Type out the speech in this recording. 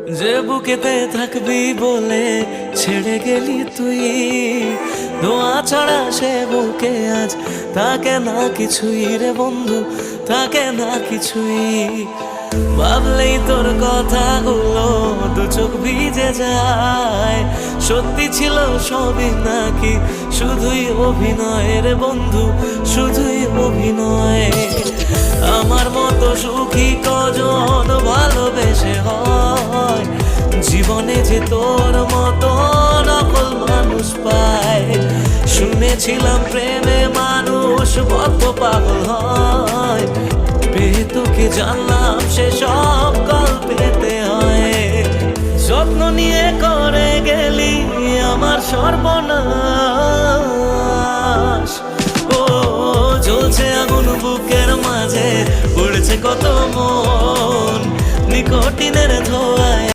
যে বুকেতে থাকবি বলে ছেড়ে গেলি তুই, দোয়া ছাড়া সে বুকে আজ তাকে না কিছুই রে বন্ধু, তাকে না কিছুই। ভাবলেই তোর কথাগুলো দু চোখ ভিজে যায়, সত্যি ছিল সবই নাকি শুধুই অভিনয় রে বন্ধু, শুধুই অভিনয়। আমার মতো সুখী কজন ভালোবেসে হয়, জীবনে যে তোর মতো নকল মানুষ পায়। শুনেছিলাম প্রেমে মানুষ বদ্ধ পাগল হয়, পেয়ে তোকে জানলাম সে সব গল্পেতে হয়। যত্ন নিয়ে করে গেলি আমার সর্বনাশ, ও জ্বলছে আগুন বুকের মাঝে, পড়েছে কত মন নিকটিনের ধোঁয়ায়।